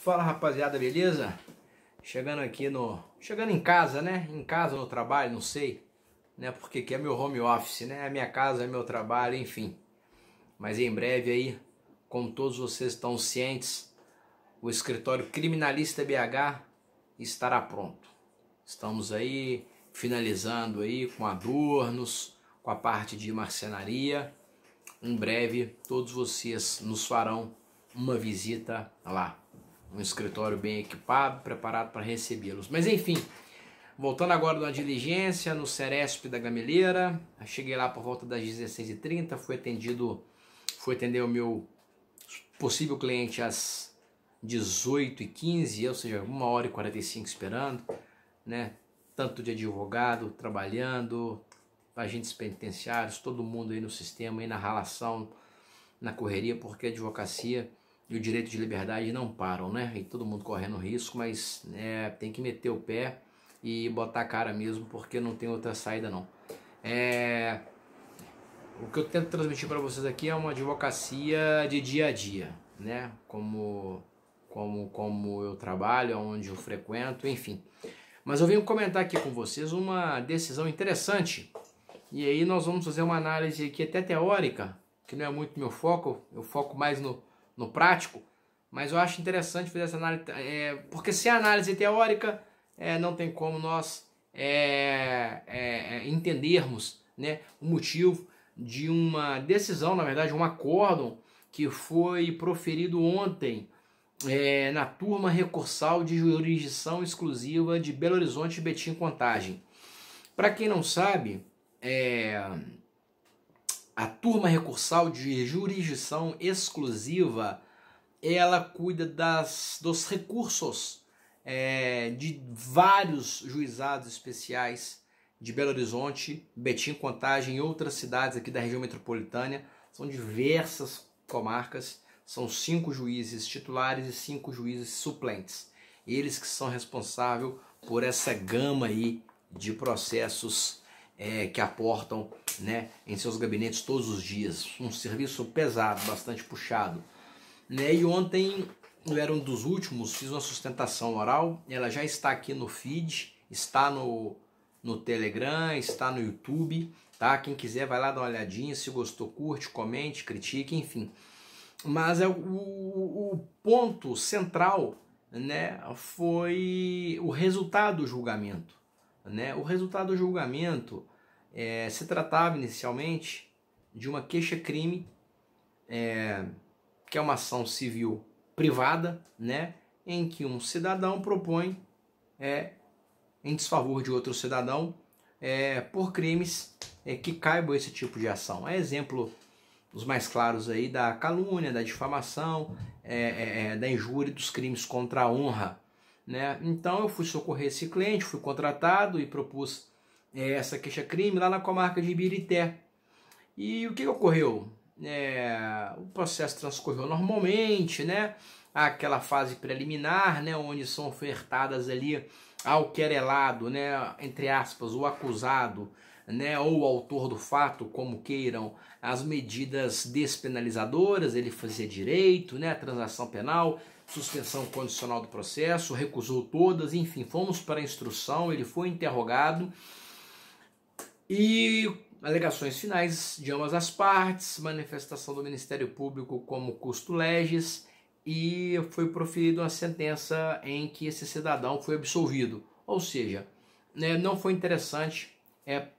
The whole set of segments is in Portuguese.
Fala, rapaziada, beleza? Chegando em casa, né? Em casa, no trabalho, não sei, né? Porque aqui é meu home office, né? A minha casa é meu trabalho, enfim. Mas em breve aí, como todos vocês estão cientes, o escritório Criminalista BH estará pronto. Estamos aí finalizando aí com adornos, com a parte de marcenaria. Em breve todos vocês nos farão uma visita lá. Um escritório bem equipado, preparado para recebê-los. Mas enfim, voltando agora da diligência no Ceresp da Gameleira. Cheguei lá por volta das 16h30, fui atender o meu possível cliente às 18h15, ou seja, 1h45 esperando, né? Tanto de advogado trabalhando, agentes penitenciários, todo mundo aí no sistema, aí na ralação, na correria, porque a advocacia e o direito de liberdade não param, né? E todo mundo correndo risco, mas tem que meter o pé e botar a cara mesmo, porque não tem outra saída não. O que eu tento transmitir para vocês aqui é uma advocacia de dia a dia, né? Como eu trabalho, onde eu frequento, enfim. Mas eu venho comentar aqui com vocês uma decisão interessante. E aí nós vamos fazer uma análise aqui até teórica, que não é muito meu foco, eu foco mais no prático, mas eu acho interessante fazer essa análise, porque sem análise teórica não tem como nós entendermos, né, o motivo de uma decisão, na verdade um acórdão que foi proferido ontem na turma recursal de jurisdição exclusiva de Belo Horizonte e Betim Contagem. Para quem não sabe, a turma recursal de jurisdição exclusiva, ela cuida dos recursos de vários juizados especiais de Belo Horizonte, Betim Contagem e outras cidades aqui da região metropolitana. São diversas comarcas, são 5 juízes titulares e 5 juízes suplentes. Eles que são responsáveis por essa gama aí de processos que aportam, né, em seus gabinetes todos os dias. Um serviço pesado, bastante puxado, né? E ontem eu era um dos últimos, fiz uma sustentação oral, ela já está aqui no feed, está no Telegram, está no YouTube, tá? Quem quiser vai lá dar uma olhadinha, se gostou, curte, comente, critique, enfim. Mas o ponto central, né, foi o resultado do julgamento. O resultado do julgamento se tratava inicialmente de uma queixa-crime, que é uma ação civil privada, né, em que um cidadão propõe em desfavor de outro cidadão por crimes que caibam esse tipo de ação. Exemplo, os mais claros aí da calúnia, da difamação, da injúria e dos crimes contra a honra. Né? Então eu fui socorrer esse cliente, fui contratado e propus essa queixa-crime lá na comarca de Ibirité. E o que ocorreu? O processo transcorreu normalmente, né? Aquela fase preliminar, né? Onde são ofertadas ali ao querelado, né? Entre aspas, o acusado, né? Ou o autor do fato, como queiram, as medidas despenalizadoras. Ele fazia direito, né? A transação penal, suspensão condicional do processo, recusou todas, enfim, fomos para a instrução, ele foi interrogado e alegações finais de ambas as partes, manifestação do Ministério Público como custo legis, e foi proferida uma sentença em que esse cidadão foi absolvido. Ou seja, não foi interessante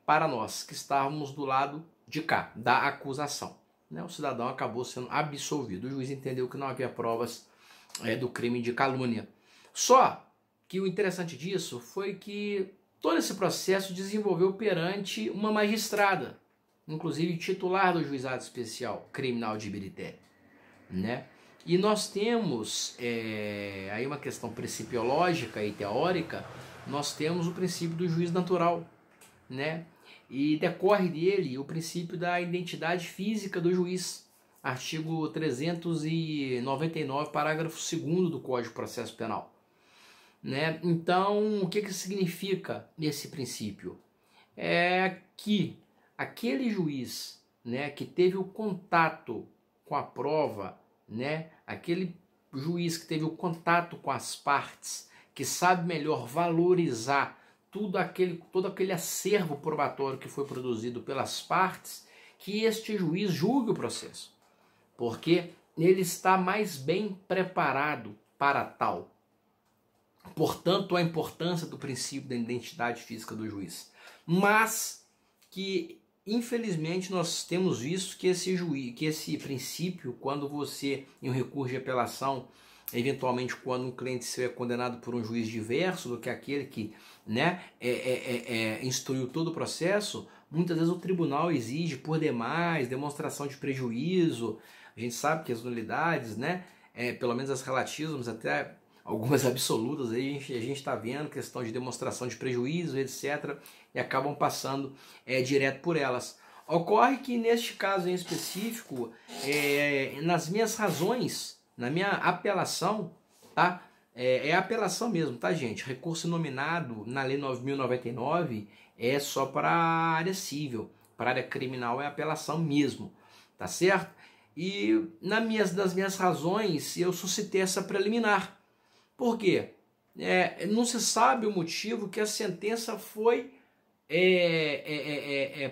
para nós que estávamos do lado de cá, da acusação. O cidadão acabou sendo absolvido. O juiz entendeu que não havia provas do crime de calúnia. Só que o interessante disso foi que todo esse processo desenvolveu perante uma magistrada, inclusive titular do Juizado Especial Criminal de Ibirité, né? E nós temos aí uma questão principiológica e teórica. Nós temos o princípio do juiz natural, né? E decorre dele o princípio da identidade física do juiz, artigo 399, parágrafo 2º do Código de Processo Penal. Né? Então, o que significa esse princípio? É que aquele juiz, né, que teve o contato com a prova, né, aquele juiz que teve o contato com as partes, que sabe melhor valorizar todo aquele acervo probatório que foi produzido pelas partes, que este juiz julgue o processo, porque ele está mais bem preparado para tal. Portanto, a importância do princípio da identidade física do juiz. Mas que, infelizmente, nós temos visto que esse princípio, quando você, em um recurso de apelação, eventualmente quando um cliente seu é condenado por um juiz diverso do que aquele que, né, instruiu todo o processo, muitas vezes o tribunal exige por demais demonstração de prejuízo. A gente sabe que as nulidades, né, pelo menos as relativas, mas até algumas absolutas, aí a gente está vendo questão de demonstração de prejuízo, etc., e acabam passando direto por elas. Ocorre que neste caso em específico, nas minhas razões, na minha apelação, tá? É apelação mesmo, tá, gente? Recurso nominado na Lei 9.099 é só para a área civil, para a área criminal é apelação mesmo, tá certo? E nas minhas razões eu suscitei essa preliminar. Por quê? Não se sabe o motivo que a sentença foi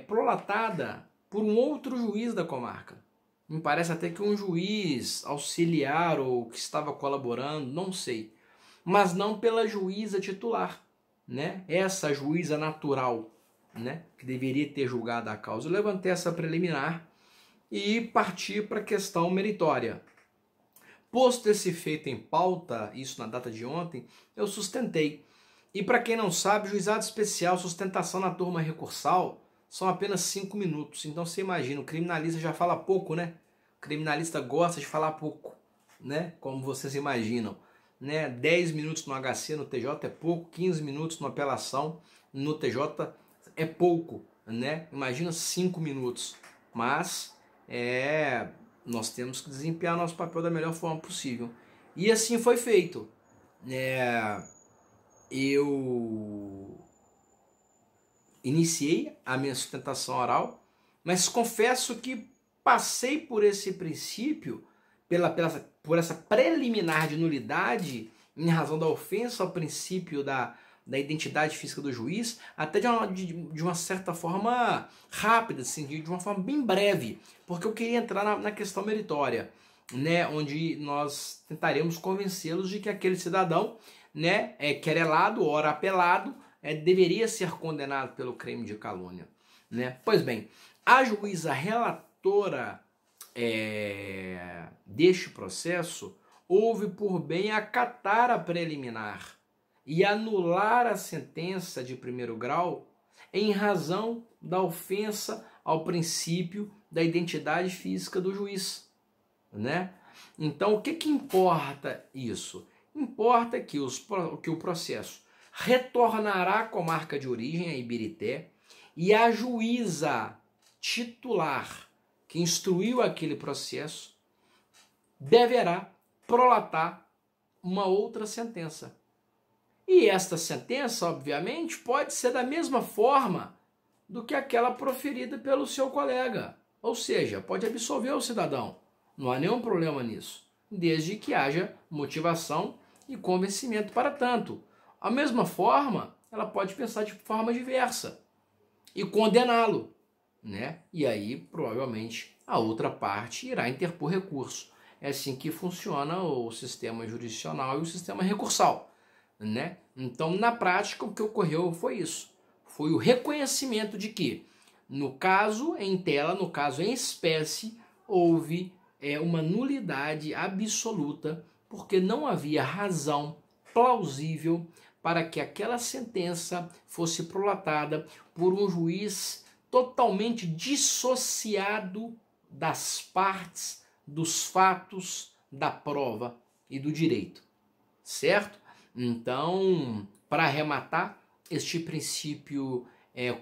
prolatada por um outro juiz da comarca. Me parece até que um juiz auxiliar ou que estava colaborando, não sei. Mas não pela juíza titular, né? Essa juíza natural, né? Que deveria ter julgado a causa. Eu levantei essa preliminar e parti para a questão meritória. Posto esse feito em pauta, isso na data de ontem, eu sustentei. E para quem não sabe, juizado especial, sustentação na turma recursal, são apenas 5 minutos. Então você imagina, o criminalista já fala pouco, né? O criminalista gosta de falar pouco, né? Como vocês imaginam. Né? 10 minutos no HC, no TJ é pouco, 15 minutos na apelação, no TJ é pouco, né? Imagina 5 minutos. Mas nós temos que desempenhar nosso papel da melhor forma possível. E assim foi feito. Eu iniciei a minha sustentação oral, mas confesso que passei por esse princípio, por essa preliminar de nulidade, em razão da ofensa ao princípio da identidade física do juiz, até de uma certa forma rápida, assim, de uma forma bem breve, porque eu queria entrar na questão meritória, né, onde nós tentaremos convencê-los de que aquele cidadão, né, querelado, ora apelado, deveria ser condenado pelo crime de calúnia, né? Pois bem, a juíza relatora deste processo houve por bem acatar a preliminar e anular a sentença de primeiro grau em razão da ofensa ao princípio da identidade física do juiz, né? Então, o que importa isso? Importa que o processo retornará à comarca de origem, a Ibirité, e a juíza titular que instruiu aquele processo deverá prolatar uma outra sentença. E esta sentença, obviamente, pode ser da mesma forma do que aquela proferida pelo seu colega. Ou seja, pode absolver o cidadão. Não há nenhum problema nisso, desde que haja motivação e convencimento para tanto. A mesma forma, ela pode pensar de forma diversa e condená-lo, né? E aí, provavelmente, a outra parte irá interpor recurso. É assim que funciona o sistema jurisdicional e o sistema recursal, né? Então, na prática, o que ocorreu foi isso. Foi o reconhecimento de que, no caso em tela, no caso em espécie, houve uma nulidade absoluta, porque não havia razão plausível para que aquela sentença fosse prolatada por um juiz totalmente dissociado das partes, dos fatos, da prova e do direito, certo? Então, para arrematar, este princípio,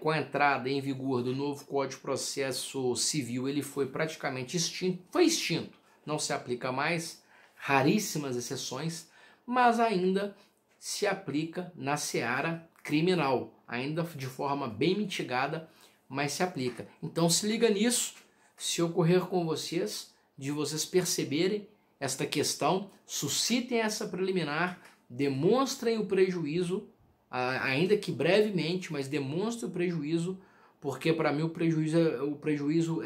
com a entrada em vigor do novo Código de Processo Civil, ele foi praticamente extinto, não se aplica mais, raríssimas exceções, mas ainda se aplica na seara criminal, ainda de forma bem mitigada, mas se aplica. Então se liga nisso, se ocorrer com vocês, de vocês perceberem esta questão, suscitem essa preliminar, demonstrem o prejuízo, ainda que brevemente, mas demonstrem o prejuízo, porque para mim o prejuízo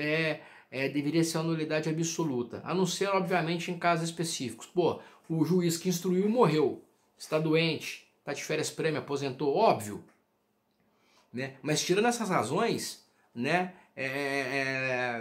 deveria ser uma nulidade absoluta, a não ser, obviamente, em casos específicos. Pô, o juiz que instruiu morreu, está doente, está de férias prêmio, aposentou, óbvio, né? Mas tirando essas razões, né,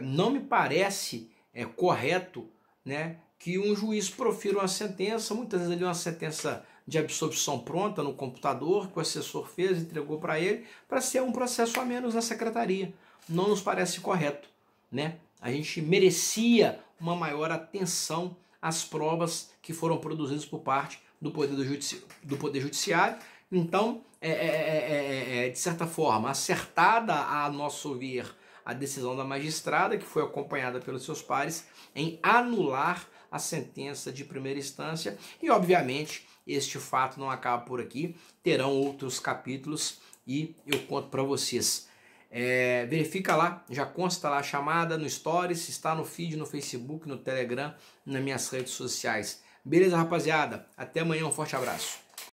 não me parece correto, né, que um juiz profira uma sentença, muitas vezes ali uma sentença de absolvição pronta no computador, que o assessor fez, entregou para ele, para ser um processo a menos na secretaria. Não nos parece correto, né? A gente merecia uma maior atenção às provas que foram produzidas por parte do Poder Judiciário. Então, de certa forma, acertada a nosso ver a decisão da magistrada, que foi acompanhada pelos seus pares, em anular a sentença de primeira instância. E, obviamente, este fato não acaba por aqui, terão outros capítulos e eu conto para vocês. Verifica lá, já consta lá a chamada no Stories, está no feed, no Facebook, no Telegram, nas minhas redes sociais. Beleza, rapaziada? Até amanhã, um forte abraço.